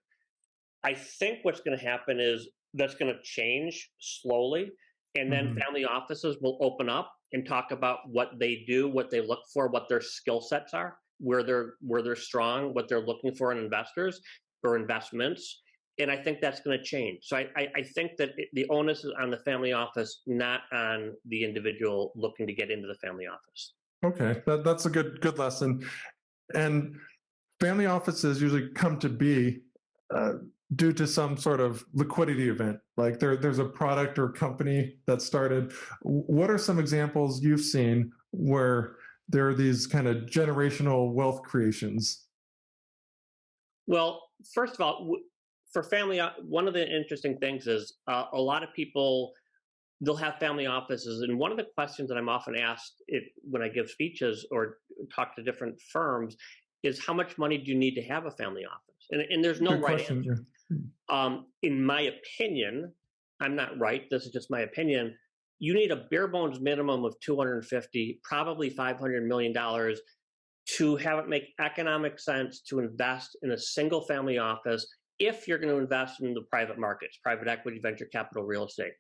I think what's going to happen is that's going to change slowly, and then family offices will open up and talk about what they do, what they look for, what their skill sets are, where they're strong, what they're looking for in investors or investments. And I think that's going to change. So I think that the onus is on the family office, not on the individual looking to get into the family office. Okay, that's a good lesson. And family offices usually come to be due to some sort of liquidity event, like there's a product or company that started. What are some examples you've seen where there are these kind of generational wealth creations? Well, first of all, for family, one of the interesting things is a lot of people, they'll have family offices. And one of the questions that I'm often asked when I give speeches or talk to different firms is, how much money do you need to have a family office? And there's no right answer. In my opinion, I'm not right, this is just my opinion, you need a bare bones minimum of $250, probably $500 million to have it make economic sense to invest in a single family office if you're going to invest in the private markets, private equity, venture capital, real estate.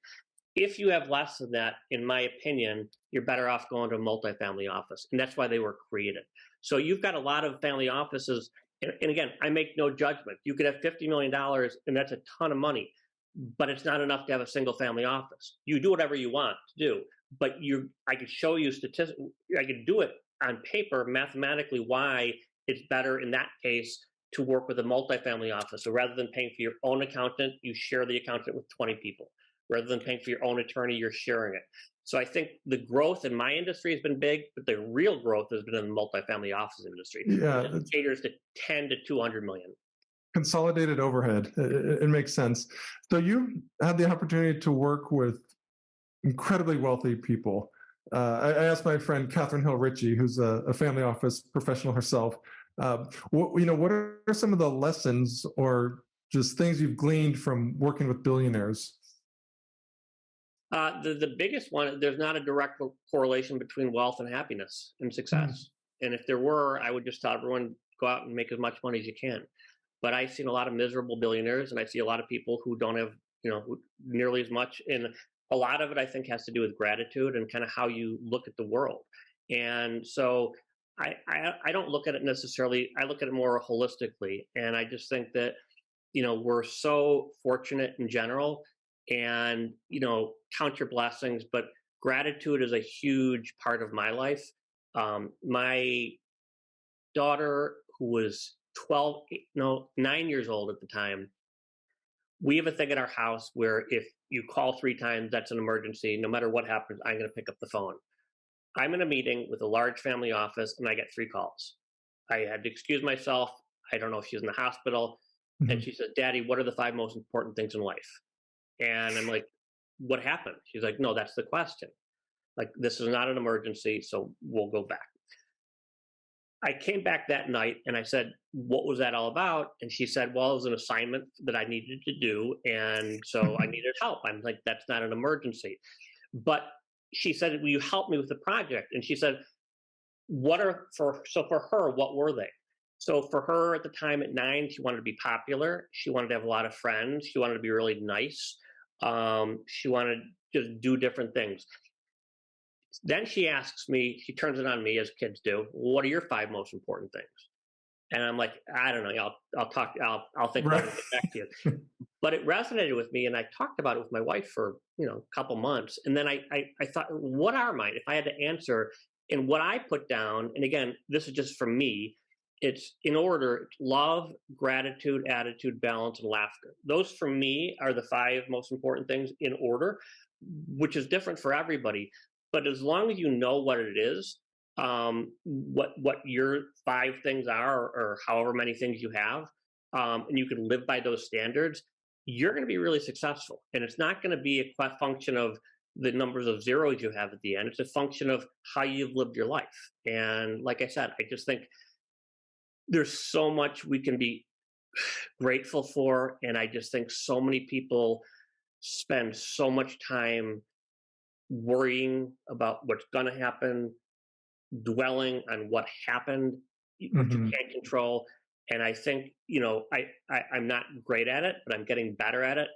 If you have less than that, in my opinion, you're better off going to a multifamily office. And that's why they were created. So you've got a lot of family offices. And again, I make no judgment. You could have $50 million, and that's a ton of money, but it's not enough to have a single family office. You do whatever you want to do, but I could show you statistics. I could do it on paper, mathematically, why it's better in that case to work with a multifamily office. So rather than paying for your own accountant, you share the accountant with 20 people. Rather than paying for your own attorney, you're sharing it. So I think the growth in my industry has been big, but the real growth has been in the multifamily office industry. Yeah, it caters to 10 to 200 million. Consolidated overhead. It makes sense. So you had the opportunity to work with incredibly wealthy people. I asked my friend Catherine Hill Ritchie, who's a family office professional herself, what are some of the lessons or just things you've gleaned from working with billionaires? The biggest one, there's not a direct correlation between wealth and happiness and success. And if there were, I would just tell everyone, go out and make as much money as you can. But I've seen a lot of miserable billionaires, and I see a lot of people who don't have, nearly as much. And a lot of it, I think, has to do with gratitude and kind of how you look at the world. And so I don't look at it necessarily. I look at it more holistically. And I just think that, we're so fortunate in general, and, count your blessings. But gratitude is a huge part of my life. My daughter, who was 9 years old at the time, we have a thing at our house where if you call 3 times, that's an emergency. No matter what happens, I'm going to pick up the phone. I'm in a meeting with a large family office and I get 3 calls. I had to excuse myself. I don't know if she's in the hospital. And she said, Daddy, what are the 5 most important things in life? And I'm like, what happened? She's like, no, that's the question. Like, this is not an emergency, so we'll go back. I came back that night and I said, what was that all about? And she said, well, it was an assignment that I needed to do. And so I needed help. I'm like, that's not an emergency. But she said, will you help me with the project? And she said, for her, what were they? So for her at the time at 9, she wanted to be popular. She wanted to have a lot of friends. She wanted to be really nice. She wanted to just do different things. Then she asks me, she turns it on me as kids do. What are your 5 most important things? And I'm like, I don't know. I'll think about it and get back to you. But it resonated with me, and I talked about it with my wife for a couple months. And then I thought, what are mine? If I had to answer, and what I put down, and again, this is just from me. It's in order: love, gratitude, attitude, balance, and laughter. Those for me are the 5 most important things in order, which is different for everybody. But as long as you know what it is, what your 5 things are, or however many things you have, and you can live by those standards, you're going to be really successful. And it's not going to be a function of the numbers of zeros you have at the end. It's a function of how you've lived your life. And like I said, I just think there's so much we can be grateful for. And I just think so many people spend so much time worrying about what's going to happen, dwelling on what happened, which you can't control. And I think, I'm not great at it, but I'm getting better at it.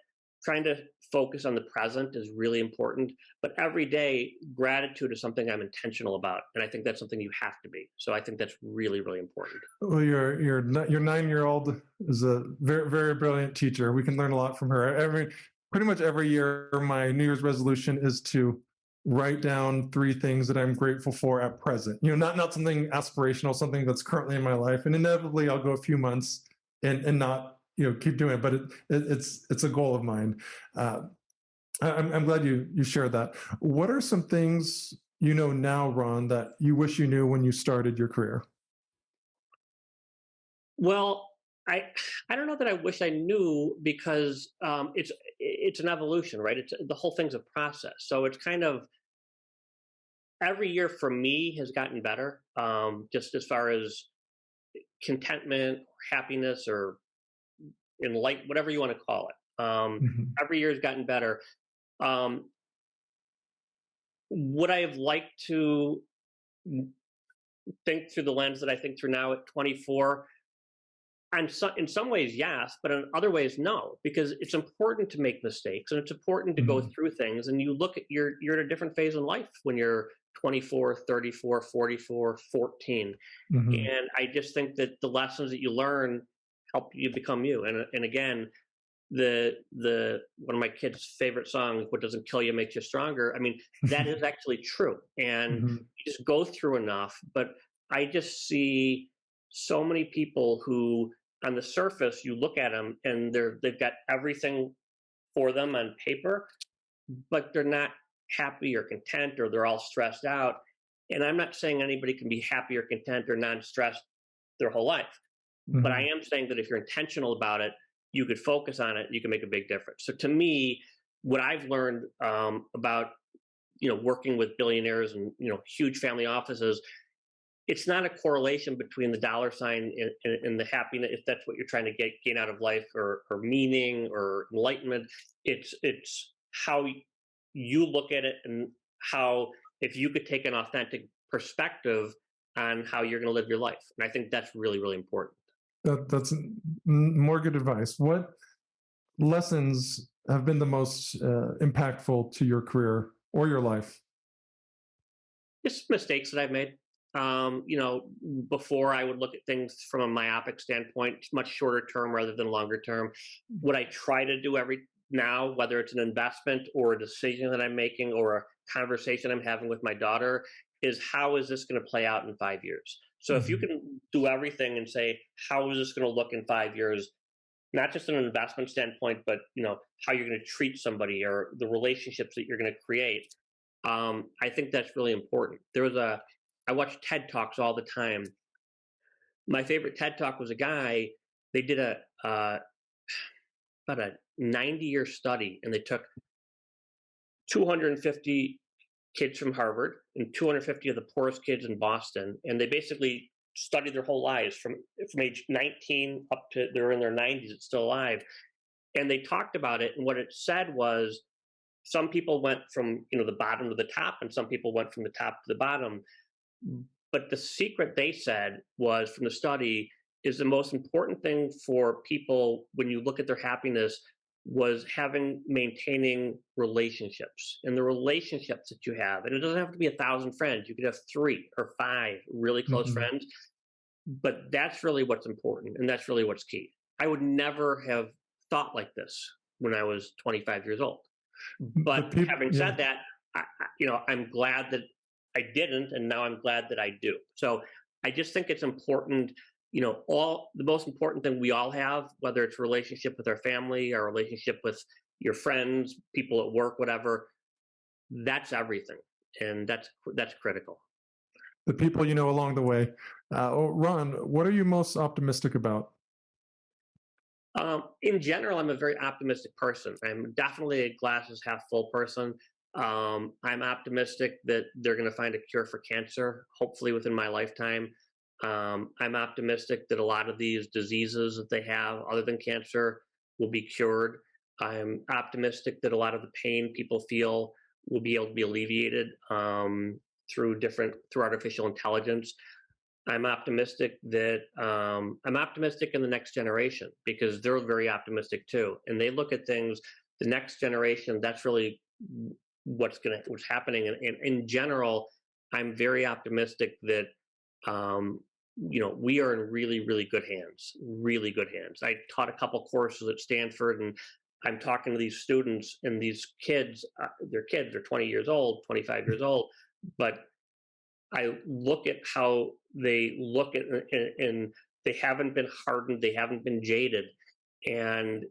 Trying to focus on the present is really important. But every day, gratitude is something I'm intentional about. And I think that's something you have to be. So I think that's really, really important. Well, your 9-year-old is a very, very brilliant teacher. We can learn a lot from her. Pretty much every year, my New Year's resolution is to write down 3 things that I'm grateful for at present. Not something aspirational, something that's currently in my life. And inevitably, I'll go a few months and not keep doing it. But it's a goal of mine. I'm glad you shared that. What are some things now, Ron, that you wish you knew when you started your career? Well, I don't know that I wish I knew, because it's an evolution, right? The whole thing's a process. So it's kind of every year for me has gotten better, just as far as contentment, or happiness, or whatever you want to call it. Every year has gotten better. Would I have liked to think through the lens that I think through now at 24? In some ways, yes, but in other ways, no, because it's important to make mistakes, and it's important to go through things. And you look at you're at a different phase in life when you're 24, 34, 44, 14. And I just think that the lessons that you learn help you become you. And again, the one of my kids' favorite songs, "What doesn't kill you makes you stronger." I mean, that is actually true. And you just go through enough. But I just see so many people who, on the surface, you look at them and they've got everything for them on paper, but they're not happy or content, or they're all stressed out. And I'm not saying anybody can be happy or content or non-stressed their whole life. But I am saying that if you're intentional about it, you could focus on it, you can make a big difference. So to me, what I've learned about, working with billionaires and, huge family offices, it's not a correlation between the dollar sign and the happiness, if that's what you're trying to gain out of life, or meaning or enlightenment. It's how you look at it, and how, if you could take an authentic perspective on how you're going to live your life. And I think that's really, really important. That's more good advice. What lessons have been the most impactful to your career or your life? Just mistakes that I've made. Before I would look at things from a myopic standpoint, much shorter term rather than longer term. What I try to do now, whether it's an investment or a decision that I'm making or a conversation I'm having with my daughter, is how is this going to play out in 5 years? So if you can do everything and say, how is this going to look in 5 years, not just in an investment standpoint, but how you're going to treat somebody or the relationships that you're going to create. I think that's really important. I watch TED Talks all the time. My favorite TED Talk was a guy, they did about a 90-year study, and they took 250 kids from Harvard and 250 of the poorest kids in Boston, and they basically studied their whole lives from age 19 up to they're in their 90s, it's still alive. And they talked about it, and what it said was some people went from the bottom to the top, and some people went from the top to the bottom. But the secret, they said, was from the study, is the most important thing for people when you look at their happiness was maintaining relationships, and the relationships that you have. And it doesn't have to be 1,000 friends. You could have 3 or 5 really close friends, but that's really what's important. And that's really what's key. I would never have thought like this when I was 25 years old. But having said that, I'm glad that I didn't, and now I'm glad that I do. So I just think it's important, the most important thing we all have, whether it's a relationship with our family or a relationship with your friends, people at work, whatever, that's everything. And that's critical. The people along the way. Ron, what are you most optimistic about? In general, I'm a very optimistic person. I'm definitely a glasses half full person. I'm optimistic that they're going to find a cure for cancer, hopefully within my lifetime. I'm optimistic that a lot of these diseases that they have, other than cancer, will be cured. I'm optimistic that a lot of the pain people feel will be able to be alleviated through artificial intelligence. I'm optimistic in the next generation, because they're very optimistic too, and they look at things. The next generation, that's really what's happening. And in general, I'm very optimistic that we are in really, really good hands. Really good hands. I taught a couple courses at Stanford, and I'm talking to these students, and these kids. They're 20 years old, 25 years old, but I look at how they look at, and they haven't been hardened, they haven't been jaded. And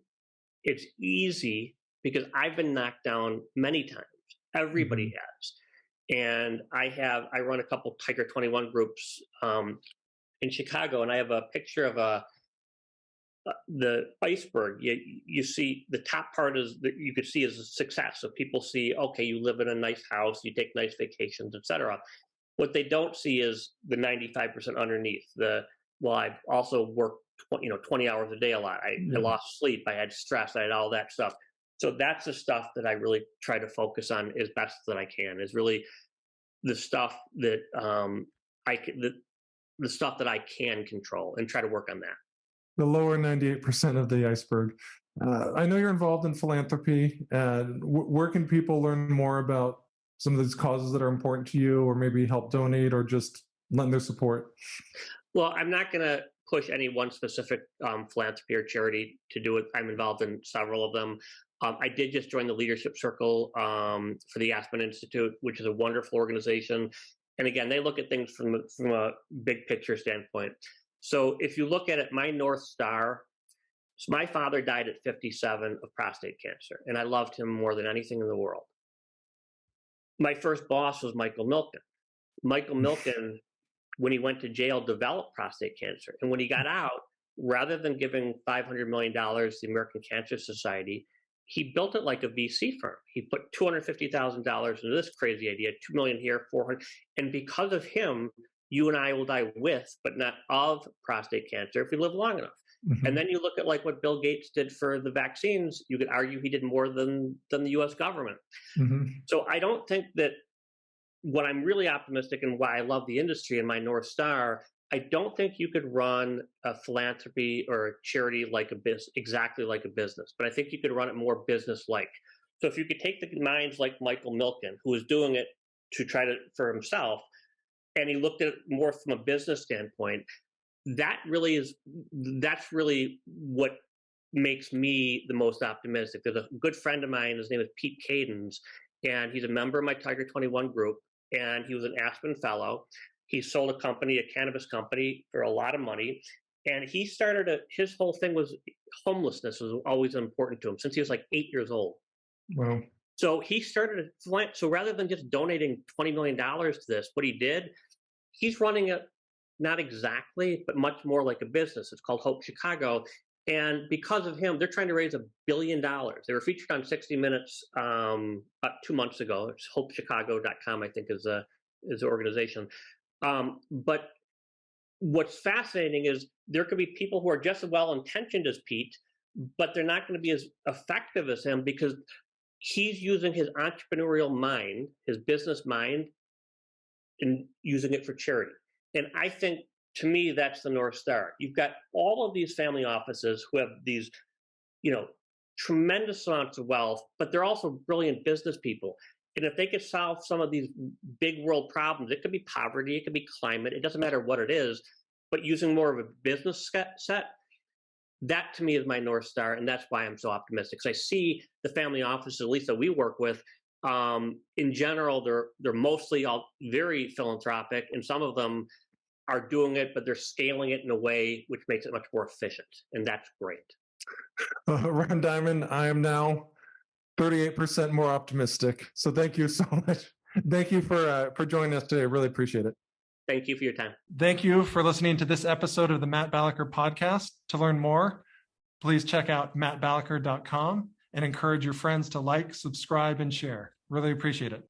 it's easy because I've been knocked down many times. Everybody has. And I run a couple Tiger 21 groups in Chicago, and I have a picture of the iceberg. You see the top part is that you could see is a success. So people see, okay, you live in a nice house, you take nice vacations, etc. What they don't see is the 95% underneath. I've also worked 20 hours a day a lot. I lost sleep, I had stress, I had all that stuff. So that's the stuff that I really try to focus on as best that I can, is really the stuff that the stuff that I can control, and try to work on that. The lower 98% of the iceberg. I know you're involved in philanthropy. Where can people learn more about some of these causes that are important to you, or maybe help donate or just lend their support? Well, I'm not going to push any one specific philanthropy or charity to do it. I'm involved in several of them. I did just join the leadership circle for the Aspen Institute, which is a wonderful organization. And again, they look at things from a big picture standpoint. So if you look at it, my North Star, So my father died at 57 of prostate cancer, and I loved him more than anything in the world. My first boss was Michael Milken. Michael Milken, when he went to jail, developed prostate cancer. And when he got out, rather than giving $500 million to the American Cancer Society, he built it like a VC firm. He put $250,000 into this crazy idea, $2 million here, $400. And because of him, you and I will die with, but not of, prostate cancer if we live long enough. Mm-hmm. And then you look at like what Bill Gates did for the vaccines, you could argue he did more than the US government. Mm-hmm. So I don't think that what I'm really optimistic and why I love the industry and my North Star, I don't think you could run a philanthropy or a charity like a business, exactly like a business, but I think you could run it more business-like. So if you could take the minds like Michael Milken, who was doing it to try to, for himself, and he looked at it more from a business standpoint, that's really what makes me the most optimistic. There's a good friend of mine, his name is Pete Cadens, and he's a member of my Tiger 21 group, and he was an Aspen fellow. He sold a company, a cannabis company, for a lot of money. And he started his whole thing was homelessness was always important to him since he was like 8 years old. Wow. So he started so rather than just donating $20 million to this, what he did, he's running it not exactly, but much more like a business. It's called Hope Chicago. And because of him, they're trying to raise $1 billion. They were featured on 60 Minutes about 2 months ago. It's hopechicago.com, I think, is the organization. But what's fascinating is there could be people who are just as well-intentioned as Pete, but they're not going to be as effective as him because he's using his entrepreneurial mind, his business mind, and using it for charity. And I think, to me, that's the North Star. You've got all of these family offices who have these, tremendous amounts of wealth, but they're also brilliant business people. And if they could solve some of these big world problems, it could be poverty, it could be climate, it doesn't matter what it is, but using more of a business set, that to me is my North Star, and that's why I'm so optimistic. Because I see the family offices, at least that we work with, in general, they're mostly all very philanthropic, and some of them are doing it, but they're scaling it in a way which makes it much more efficient, and that's great. Ron Diamond, I am now 38% more optimistic. So thank you so much. Thank you for joining us today. I really appreciate it. Thank you for your time. Thank you for listening to this episode of the Matt Balaker podcast. To learn more, please check out mattbalaker.com and encourage your friends to like, subscribe, and share. Really appreciate it.